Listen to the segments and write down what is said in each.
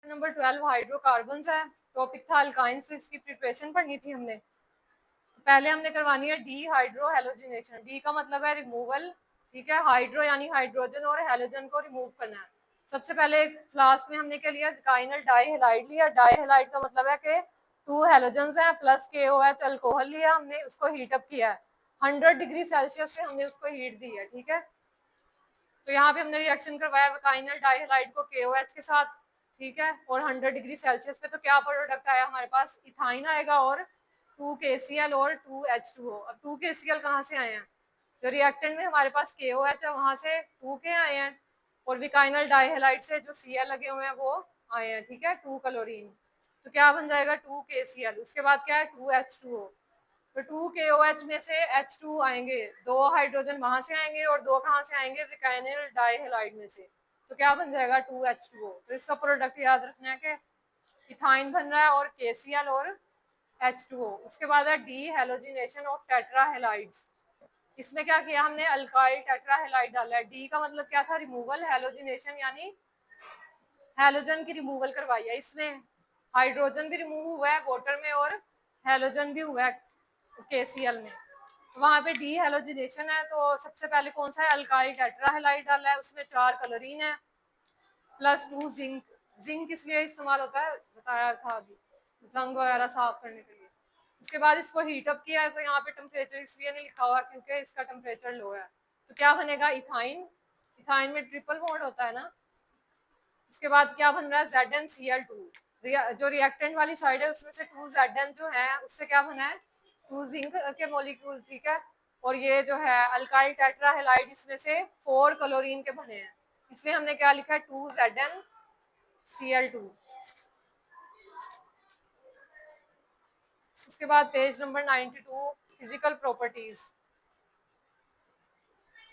Number 12 hydrocarbon है, topic था alkynes, तो इसकी प्रिपरेशन पढ़नी थी हमने। तो पहले हमने करवानी है डी हाइड्रो हेलोजिनेशन। डी का मतलब है रिमूवल, ठीक है। हाइड्रो यानी हाइड्रोजन और हेलोजन को रिमूव करना है। सबसे पहले फ्लास्क में हमने क्या लिया, काइनल डाईहेलाइड लिया। डाईहेलाइड का मतलब है कि 2 हेलोजन है प्लस KOH अल्कोहल लिया हमने, उसको हीट अप किया है 100 डिग्री सेल्सियस पे, हमने उसको हीट दी है, ठीक है। तो यहाँ पे हमने रिएक्शन करवाया काइनल डाईहेलाइड को KOH के साथ, ठीक है, और 100 डिग्री सेल्सियस पे। तो क्या प्रोडक्ट आया हमारे पास, इथाइन आएगा और 2 KCl और 2 H2O। अब 2 KCl कहाँ से आए हैं, जो रिएक्टेंट में हमारे पास KOH है वहां से 2 के आए हैं, और विकाइनल डाईहेलाइड से जो Cl लगे हुए हैं वो आए हैं, ठीक है, 2 क्लोरीन। तो क्या बन जाएगा 2 KCl। उसके बाद क्या है 2 H2O। तो 2 KOH में से H2 आएंगे, 2 हाइड्रोजन वहां से आएंगे और 2 कहाँ से आएंगे, विकाइनल डाईहेलाइड में से। तो क्या बन जाएगा 2 H2O। तो इसका प्रोडक्ट याद रखना है कि इथाइन बन रहा है और KCl और H2O। उसके बाद है डी हेलोजिनेशन ऑफ टेट्राहेलाइड्स। इसमें क्या किया हमने, अल्काइल टेट्राहेलाइड डाला है। डी का मतलब क्या था, रिमूवल। हेलोजिनेशन यानी हेलोजन की रिमूवल करवाई है। इसमें हाइड्रोजन भी रिमूव हुआ है वाटर में और हेलोजन भी हुआ है KCl में। तो वहां पे डी हेलोजिनेशन है। तो सबसे पहले कौन सा है, अल्काइल टेट्राहेलाइड डाला है, उसमें 4 क्लोरीन है प्लस 2 जिंक। जिंक इसलिए इस्तेमाल होता है, बताया था अभी, जंग वगैरह साफ करने के लिए। उसके बाद इसको हीट अप किया है। तो यहाँ पे टेम्परेचर इसलिए नहीं लिखा हुआ क्योंकि इसका टेम्परेचर लो है। तो क्या बनेगा, इथाइन। इथाइन में ट्रिपल बॉन्ड होता है ना। उसके बाद क्या बन रहा है, ZnCl2। जो रिएक्टेंट वाली साइड है उसमें से 2 Zn जो है उससे क्या बना है, 2 जिंक के मॉलिक्यूल, ठीक है। और ये जो है अल्काइल टेट्राहेलाइड, इसमें से 4 क्लोरीन के बने हैं, इसलिए हमने क्या लिखा है 2 ZnCl2। उसके बाद page number 92, physical properties.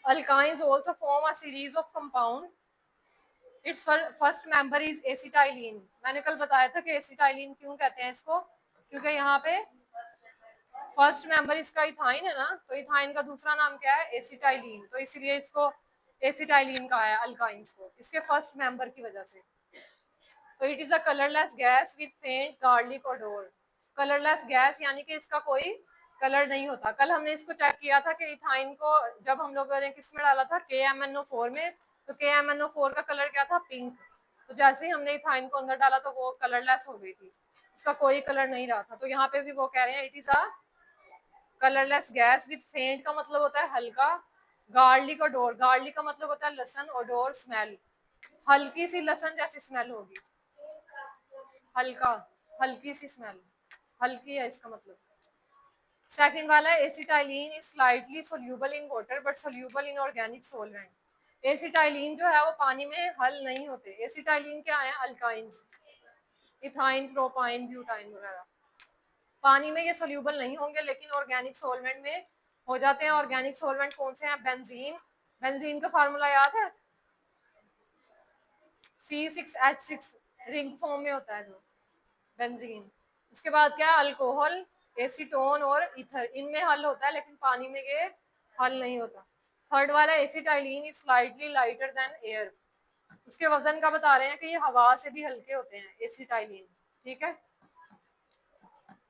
Alkynes also form a series of compound. Its first member is acetylene. मैंने कल बताया था कि एसिटाइलिन क्यों कहते हैं इसको, क्योंकि यहाँ पे फर्स्ट मेंबर इसका इथाइन है ना, तो इथाइन का दूसरा नाम क्या है, एसिटाइलिन। तो इसलिए इसको एसिटाइलिन कहा है अल्काइंस को, इसके फर्स्ट मेंबर की वजह से। तो it is a colourless gas with फेंट गार्लिक ओडोर। कलरलेस गैस यानी कि इसका कोई कलर नहीं होता। कल हमने इसको चेक किया था कि इथाइन को जब हम लोगों ने किस में डाला था, KMnO4 में, तो KMnO4 का कलर क्या था, पिंक। तो जैसे ही हमने इथाइन को अंदर डाला तो वो कलरलेस हो गई थी, इसका कोई कलर नहीं रहा था। तो यहाँ पे भी वो कह रहे हैं it is a colourless gas with फेंट का मतलब होता है हल्का, गार्लिक ओडोर, गार्लिक का मतलब होता है लसन, ओडोर स्मेल, हल्की सी लसन जैसी स्मेल होगी, हल्का, हल्की सी स्मेल, हल्की है इसका मतलब। सेकंड वाला है acetylene is slightly soluble in water but soluble in organic solvent. Acetylene जो है वो पानी में हल नहीं होते। एसिटाइलिन क्या है, अल्काइंस, इथाइन, प्रोपाइन, ब्यूटाइन वगैरह। पानी में ये सोल्यूबल नहीं होंगे लेकिन ऑर्गेनिक सॉल्वेंट में हो जाते हैं। ऑर्गेनिक सॉल्वेंट कौन से हैं, बेंजीन। बेंजीन का फार्मूला याद है, C6H6, रिंग फॉर्म में होता है जो बेंजीन। उसके बाद क्या है, अल्कोहल, एसीटोन और ईथर, इनमें हल होता है लेकिन पानी में ये हल नहीं होता। थर्ड वाला acetylene is slightly lighter than air. उसके वजन का बता रहे हैं कि ये हवा से भी हल्के होते हैं एसिटाइलिन, ठीक है।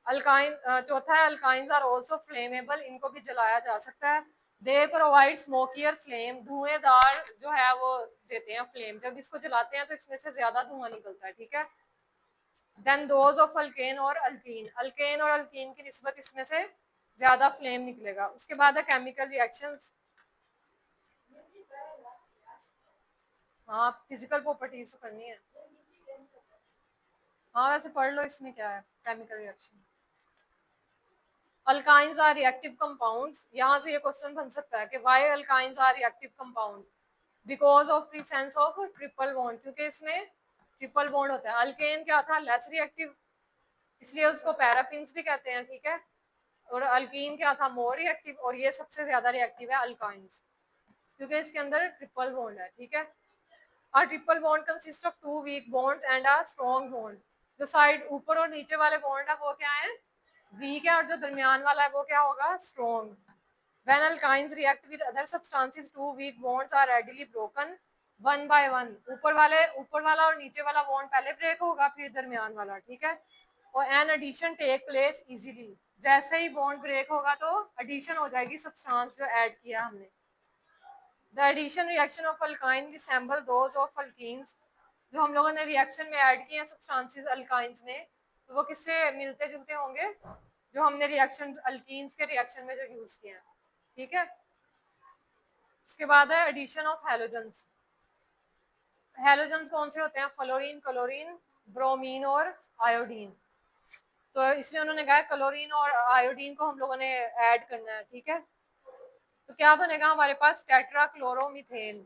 अल्काइन, चौथा है अल्काइंस आर आल्सो फ्लेमेबल, इनको भी जलाया जा सकता है। दे प्रोवाइड स्मोकियर फ्लेम, धुएंदार जो है वो देते हैं फ्लेम, जब इसको जलाते हैं तो इसमें से ज्यादा धुआं निकलता है, ठीक है। देन दोज ऑफ अल्केन और अल्कीन, अल्केन और अल्कीन की निस्बत इसमें से ज्यादा फ्लेम निकलेगा। उसके बाद है केमिकल रिएक्शंस। हाँ, फिजिकल प्रॉपर्टीज तो करनी है। हाँ वैसे पढ़ लो इसमें क्या है, chemical reaction. Alkynes are reactive compounds, यहाँ से ये क्वेश्चन बन सकता है कि why alkynes are reactive compound, because of presence of triple bond, क्योंकि इसमें ट्रिपल बॉन्ड होता है। अल्केन क्या था, लेस रिएक्टिव, इसलिए उसको पैराफिन्स भी कहते हैं, ठीक है। और अल्कीन क्या था, मोर रिएक्टिव, और ये सबसे ज्यादा रिएक्टिव है अल्काइंस, क्योंकि इसके अंदर ट्रिपल बॉन्ड है, ठीक है। A triple bond consists of 2 weak bonds and a strong bond. जो साइड ऊपर और नीचे वाले बॉन्ड है वो क्या है, वीक है, और जो दरमियान वाला है वो क्या होगा, strong. When alkynes react with other substances, 2 weak bonds are readily broken 1 bye 1, ऊपर वाला और नीचे वाला बॉन्ड पहले ब्रेक होगा, फिर दरमियान वाला, ठीक है। और an addition take place easily, जैसे ही बॉन्ड ब्रेक होगा तो एडिशन हो जाएगी सब्सटेंस जो ऐड किया हमने। The addition reaction of alkyne resemble those of alkenes, जो हम लोगों ने रिएक्शन में ऐड किए हैं सब्सटेंसेस अल्काइंस में, तो वो किससे मिलते जुलते होंगे, जो हमने रिएक्शन अल्कीन्स के रिएक्शन में जो यूज किए हैं, ठीक है। उसके बाद है एडिशन ऑफ हैलोजेंस। हैलोजेंस कौन से होते हैं, फ्लोरीन, क्लोरीन, ब्रोमीन और आयोडीन। तो इसमें उन्होंने कहा क्लोरीन और आयोडीन को हम लोगों ने ऐड करना है, ठीक है। तो क्या बनेगा हमारे पास, टेट्रा क्लोरोमीथेन।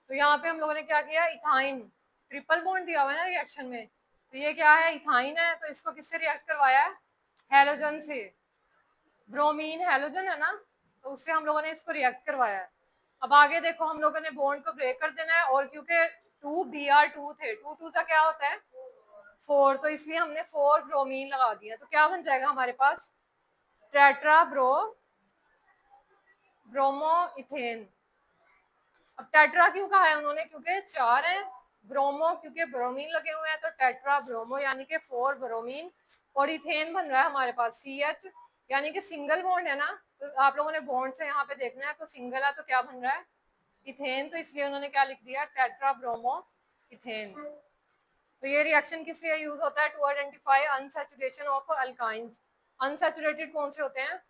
तो यहाँ पे हम लोगों ने क्या किया, इथाइन, ट्रिपल बॉन्ड दिया हुआ है ना रिएक्शन में, तो ये क्या है, इथाइन है, तो इसको किससे रिएक्ट करवाया है, हैलोजन से। ब्रोमीन हैलोजन है ना, तो उससे हम लोगों ने इसको रिएक्ट करवाया है। अब आगे देखो, हम लोगों ने बॉन्ड को ब्रेक कर देना है, और क्योंकि 2Br2 थे, 2 का क्या होता है 4, तो इसलिए हमने 4 ब्रोमीन लगा दिया। तो क्या बन जाएगा हमारे पास, टेट्रा ब्रोमो इथेन। अब टेट्रा क्यों कहा है उन्होंने, क्योंकि 4 है, ब्रोमो क्योंकि ब्रोमीन लगे हुए हैं, तो टेट्रा ब्रोमो यानी कि 4 ब्रोमीन, और इथेन बन रहा है हमारे पास CH, यानी कि सिंगल बॉन्ड है ना, तो आप लोगों ने बॉन्ड से यहाँ पे देखना है, तो सिंगल है, तो क्या बन रहा है, इथेन, तो इसलिए उन्होंने क्या लिख दिया, टेट्रा ब्रोमो इथेन। तो ये रिएक्शन किस लिए यूज होता है, to identify unsaturation of alkynes. Unsaturated कौन से होते हैं,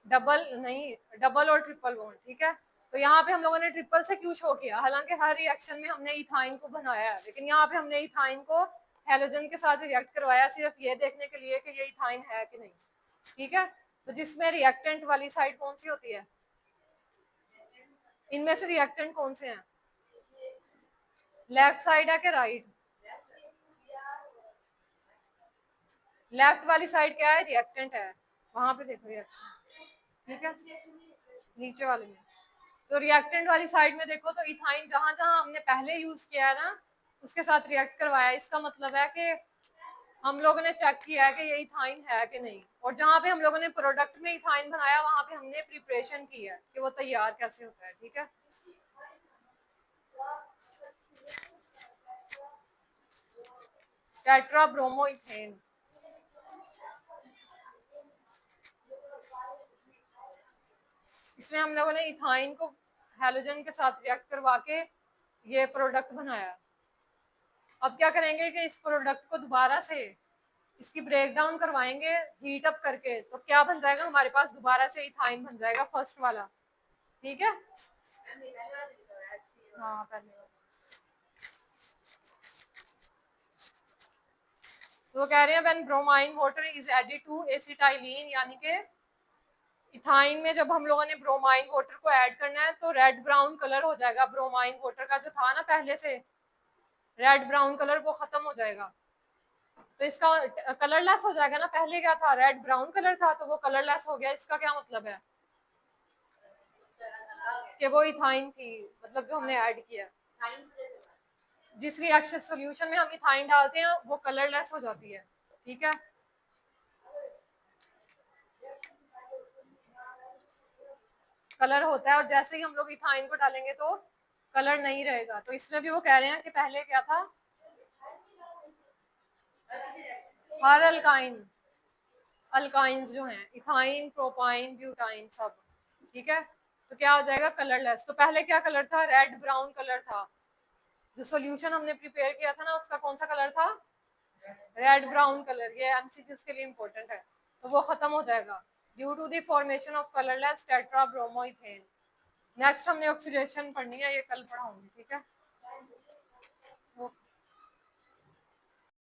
डबल नहीं, डबल और ट्रिपल बॉन्ड, ठीक है। तो यहाँ पे हम लोगों ने ट्रिपल से क्यों शो किया, हालांकि हर रिएक्शन में हमने इथाइन को बनाया है, लेकिन यहाँ पे हमने इथाइन को हेलोजन के साथ रिएक्ट करवाया, सिर्फ ये देखने के लिए कि ये इथाइन है कि नहीं, ठीक है। तो जिसमें रिएक्टेंट वाली साइड कौन सी होती है, इनमें से रिएक्टेंट कौन से हैं, लेफ्ट साइड है कि राइट, लेफ्ट वाली साइड क्या है, रिएक्टेंट है, वहां पे देखो रिएक्शन, ठीक है, नीचे वाले में। तो रिएक्टेंट वाली साइड में देखो, तो इथाइन जहां जहां हमने पहले यूज किया है ना, उसके साथ रिएक्ट करवाया, इसका मतलब है कि हम लोगों ने चेक किया है कि ये इथाइन है कि नहीं, और जहां पे हम लोगों ने प्रोडक्ट में इथाइन बनाया, वहां पे हमने प्रिपरेशन की है कि वो तैयार कैसे होता है, ठीक है। टेट्रा ब्रोमो इथेन, इसमें हम लोगों ने इथाइन को हैलोजन के साथ रिएक्ट करवा के ये प्रोडक्ट बनाया। अब क्या करेंगे कि इस प्रोडक्ट को दोबारा से इसकी ब्रेक डाउन करवाएंगे हीट अप करके, तो क्या बन जाएगा हमारे पास, दोबारा से इथाइन बन जाएगा फर्स्ट वाला, ठीक है। हाँ पहले, तो वो कह रहे हैं when bromine water is added to acetylene, यानी कि इथाइन में जब हम लोगों ने ब्रोमाइन वाटर को ऐड करना है, तो रेड ब्राउन कलर हो जाएगा, ब्रोमाइन वाटर का जो था ना पहले से रेड ब्राउन कलर, वो खत्म हो जाएगा, तो इसका कलरलेस हो जाएगा ना, पहले क्या था, रेड ब्राउन कलर था, तो वो कलरलेस हो गया, इसका क्या मतलब है कि वो इथाइन थी, मतलब जो हमने ऐड किया, जिस रिएक्शन सॉल्यूशन में हम इथाइन डालते हैं वो कलरलेस हो जाती है, ठीक है। कलर होता है, और जैसे ही हम लोग इथाइन को डालेंगे तो कलर नहीं रहेगा, तो इसमें भी वो कह रहे हैं कि पहले क्या था, हर अल्काइंस जो हैं, इथाइन, प्रोपाइन, ब्यूटाइन, सब, ठीक है। तो क्या हो जाएगा, कलरलेस। तो पहले क्या कलर था, रेड ब्राउन कलर था, जो सॉल्यूशन हमने प्रिपेयर किया था ना, उसका कौन सा कलर था, रेड ब्राउन कलर, ये एमसीक्यूज के लिए इंपॉर्टेंट है, तो वो खत्म हो जाएगा due to the formation of colourless tetrabromoethane. Next हमने ऑक्सीडेशन पढ़नी है, ये कल पढ़ाऊंगी, ठीक है।